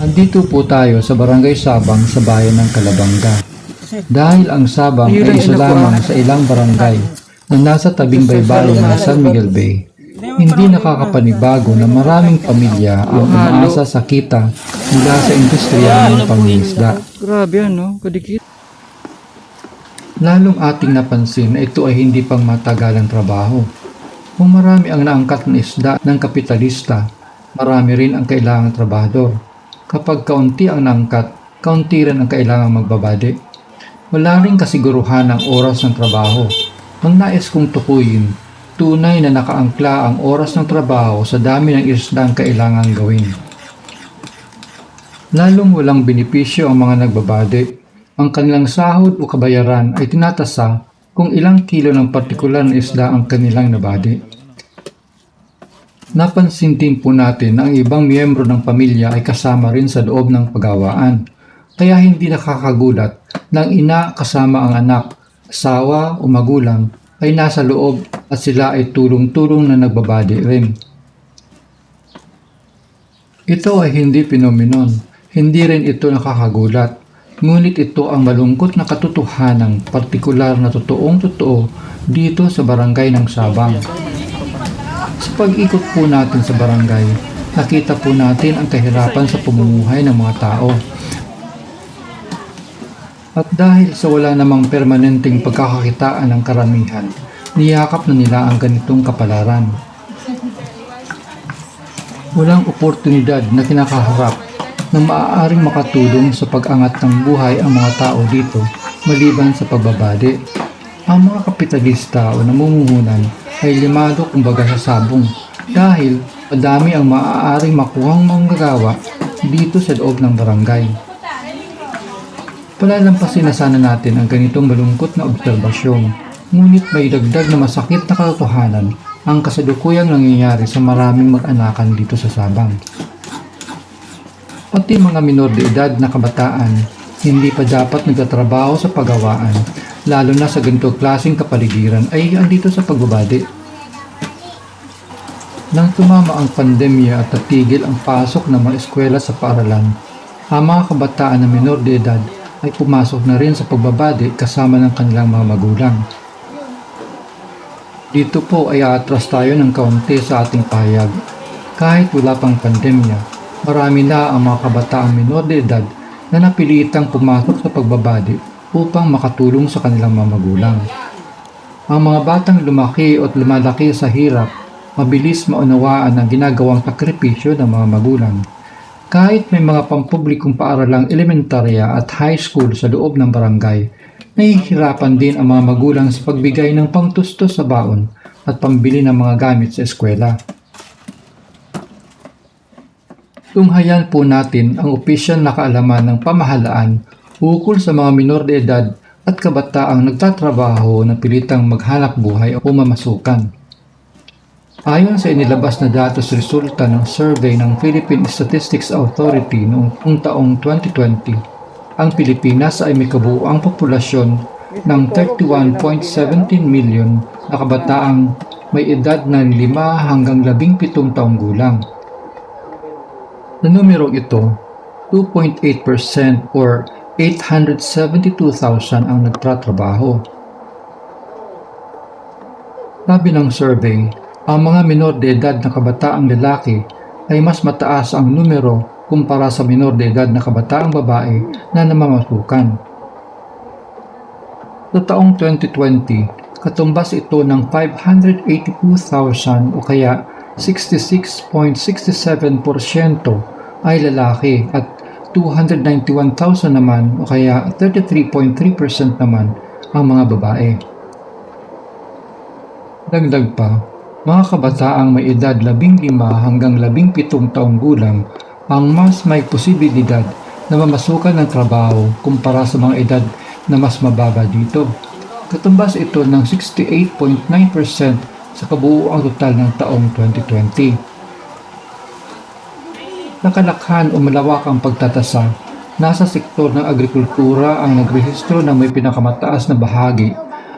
Andito po tayo sa Barangay Sabang sa bayan ng Calabanga. Dahil ang Sabang ay isa lamang sa ilang barangay na nasa tabing baybayin ng San Miguel Bay, hindi nakakapanibago na maraming pamilya ang umaasa sa kita mula sa industriya ng pangingisda. Grabe ano, kadikit. Lalong ating napansin na ito ay hindi pang matagalang trabaho. Kung marami ang naangkat na isda ng kapitalista, marami rin ang kailangang trabahador. Kapag kaunti ang naangkat, kaunti rin ang kailangang magbabade. Wala rin kasiguruhan ang oras ng trabaho. Ang nais kong tukuyin, tunay na nakaangkla ang oras ng trabaho sa dami ng isda ang kailangang gawin. Lalong walang benepisyo ang mga nagbabade. Ang kanilang sahod o kabayaran ay tinatasa kung ilang kilo ng partikular na isda ang kanilang nabade. Napansin din po natin na ang ibang miyembro ng pamilya ay kasama rin sa loob ng pagawaan. Kaya hindi nakakagulat na ang ina kasama ang anak, asawa o magulang ay nasa loob at sila ay tulong-tulong na nagbabade rin. Ito ay hindi phenomenon, hindi rin ito nakakagulat. Ngunit ito ang malungkot na katotohanang partikular na totoong-totoo dito sa barangay ng Sabang. Sa pag-ikot po natin sa barangay, nakita po natin ang kahirapan sa pamumuhay ng mga tao. At dahil sa wala namang permanenteng pagkakakitaan ng karamihan, niyakap na nila ang ganitong kapalaran. Walang oportunidad na kinakaharap na maaaring makatulong sa pag-angat ng buhay ang mga tao dito maliban sa pagbabade. Ang mga kapitalista o namumuhunan ay limado kumbaga sa sabong dahil madami ang maaaring makuhang manggagawa dito sa loob ng barangay. Palalampasin na sana natin ang ganitong malungkot na obserbasyon, ngunit may dagdag na masakit na katotohanan ang kasalukuyang nangyayari sa maraming mag-anakan dito sa Sabang. Pati mga minor de edad na kabataan, hindi pa dapat nagtatrabaho sa pagawaan, lalo na sa ganitong klaseng kapaligiran ay andito sa pagbabade. Nang tumama ang pandemya at natigil ang pasok ng mga eskwela sa paaralan, ang mga kabataan na minor de edad ay pumasok na rin sa pagbabade kasama ng kanilang mga magulang. Dito po ay aatras tayo ng kaunti sa ating pahayag. Kahit wala pang pandemya, marami na ang mga kabataang minor de edad na napilitang pumasok sa pagbabade upang makatulong sa kanilang mga magulang. Ang mga batang lumaki at lumalaki sa hirap, mabilis maunawaan ang ginagawang sakripisyo ng mga magulang. Kahit may mga pampublikong paaralang elementarya at high school sa loob ng barangay, nahihirapan din ang mga magulang sa pagbigay ng pangtustos sa baon at pambili ng mga gamit sa eskwela. Tunghayan po natin ang opisyal na kaalaman ng pamahalaan ukol sa mga minor de edad at kabataang nagtatrabaho na pilitang maghanap buhay o mamasukan. Ayon sa inilabas na datos resulta ng survey ng Philippine Statistics Authority noong taong 2020, ang Pilipinas ay may kabuuang populasyon ng 31.17 million na kabataang may edad na 5 hanggang 17 taong gulang. Na numerong ito, 2.8% or 872,000 ang nagtatrabaho. Sabi ng survey, ang mga minor de edad na kabataang lalaki ay mas mataas ang numero kumpara sa minor de edad na kabataang babae na namamasukan. Sa taong 2020, katumbas ito ng 582,000 o kaya 66.67% ay lalaki at 291,000 naman o kaya 33.3% naman ang mga babae. Dagdag pa, mga kabataang may edad 15 hanggang 17 taong gulang ang mas may posibilidad na mamasukan ng trabaho kumpara sa mga edad na mas mababa dito. Katumbas ito ng 68.9% sa kabuuang total ng taong 2020. Nakalakhan o malawak ang pagtatasa, nasa sektor ng agrikultura ang nagrehistro ng may pinakamataas na bahagi,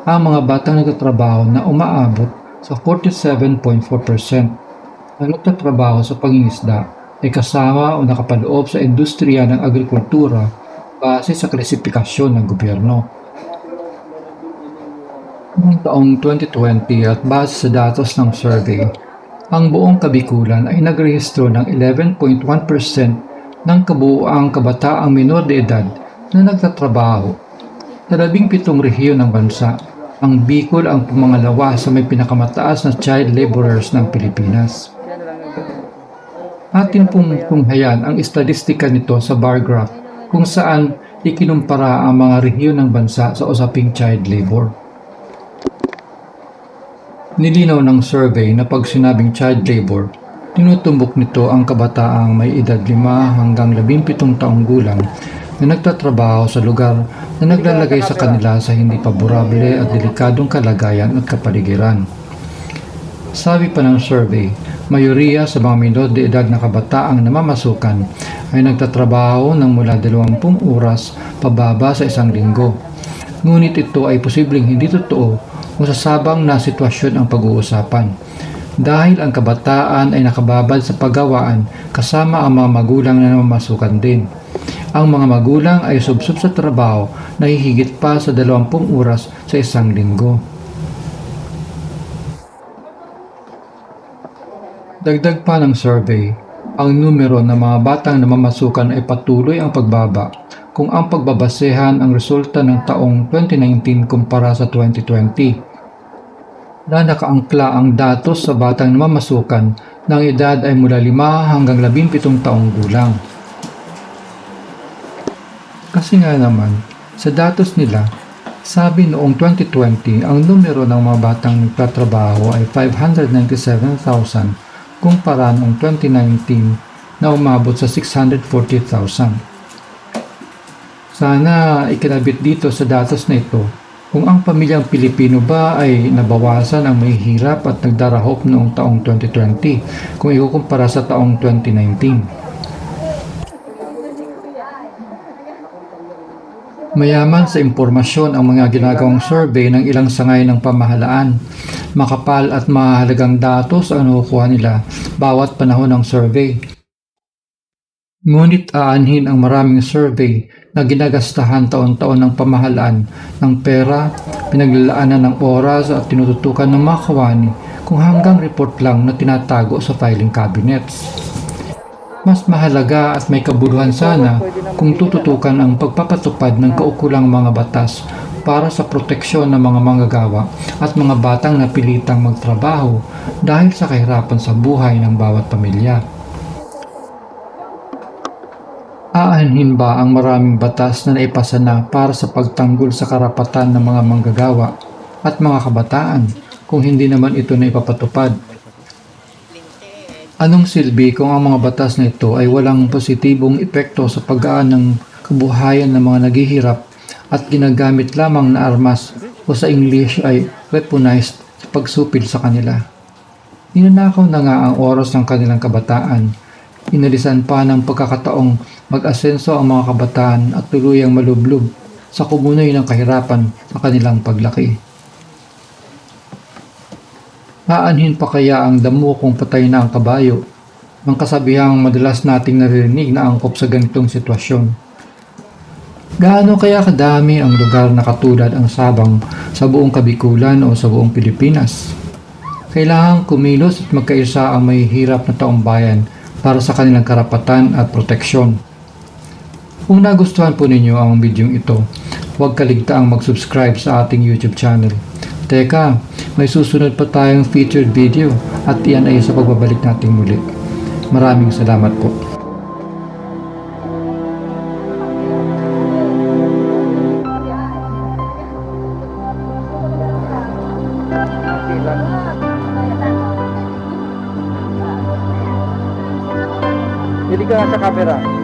ang mga batang nagtatrabaho na umaabot sa 47.4%, na nagtatrabaho sa pangingisda ay kasama o nakapaloob sa industriya ng agrikultura base sa klasifikasyon ng gobyerno. Noong taong 2020 at base sa datos ng survey, ang buong Kabikulan ay nagrehistro ng 11.1% ng kabuuang kabataang minor de edad na nagtatrabaho. Sa 17 rehiyon ng bansa, ang Bicol ang pumangalawa sa may pinakamataas na child laborers ng Pilipinas. Atin pong tunghayan ang estadistika nito sa bar graph kung saan ikinumpara ang mga rehiyon ng bansa sa usaping child labor. Nilinaw ng survey na pag sinabing child labor, tinutumbok nito ang kabataang may edad 5 hanggang 17 taong gulang na nagtatrabaho sa lugar na naglalagay sa kanila sa hindi paborable at delikadong kalagayan at kapaligiran. Sabi pa ng survey, mayoriya sa mga minor de edad na kabataang namamasukan ay nagtatrabaho ng mula 20 oras pababa sa isang linggo. Ngunit ito ay posibleng hindi totoo kung sasabang na sitwasyon ang pag-uusapan. Dahil ang kabataan ay nakababad sa paggawaan kasama ang mga magulang na namamasukan din. Ang mga magulang ay subsub sa trabaho na hihigit pa sa 20 oras sa isang linggo. Dagdag pa ng survey, ang numero ng mga batang namamasukan ay patuloy ang pagbaba kung ang pagbabasehan ang resulta ng taong 2019 kumpara sa 2020. Na nakaangkla ang datos sa batang namamasukan ng edad ay mula 5 hanggang 17 taong gulang. Kasi nga naman, sa datos nila, sabi noong 2020 ang numero ng mga batang nagtatrabaho ay 597,000 kumpara noong 2019 na umabot sa 640,000. Sana ikinabit dito sa datos na ito kung ang pamilyang Pilipino ba ay nabawasan ang mahihirap at nagdarahop noong taong 2020 kung ikukumpara sa taong 2019. Mayaman sa impormasyon ang mga ginagawang survey ng ilang sangay ng pamahalaan. Makapal at mahalagang datos ang nakukuha nila bawat panahon ng survey. Ngunit aanhin ang maraming survey na ginagastahan taon-taon ng pamahalaan ng pera, pinaglalaanan ng oras at tinututukan ng mga kawani kung hanggang report lang na tinatago sa filing cabinets. Mas mahalaga at may kabuluhan sana kung tututukan ang pagpapatupad ng kaukulang mga batas para sa proteksyon ng mga manggagawa at mga batang napilitang magtrabaho dahil sa kahirapan sa buhay ng bawat pamilya. Aanhin ba ang maraming batas na naipasa na para sa pagtanggol sa karapatan ng mga manggagawa at mga kabataan kung hindi naman ito na ipapatupad? Anong silbi kung ang mga batas na ito ay walang positibong epekto sa paggaan ng kabuhayan ng mga naghihirap at ginagamit lamang na armas o sa English ay weaponized sa pagsupil sa kanila? Ninanakaw na nga ang oras ng kanilang kabataan. Inalisan pa ng pagkakataong mag-asenso ang mga kabataan at tuluyang malublob sa kumunoy ng kahirapan sa kanilang paglaki. Aanhin pa kaya ang damo kung patay na ang kabayo? Ang kasabihang madalas nating naririnig na angkop sa ganitong sitwasyon. Gaano kaya kadami ang lugar na katulad ang Sabang sa buong Kabikulan o sa buong Pilipinas? Kailangang kumilos at magkaisa ang may hirap na taong bayan para sa kanilang karapatan at proteksyon. Kung nagustuhan po ninyo ang video ito, huwag kaligtaang mag-subscribe sa ating YouTube channel. Teka, may susunod pa tayong featured video at iyan ay sa pagbabalik nating muli. Maraming salamat po. Hindi ka sa camera.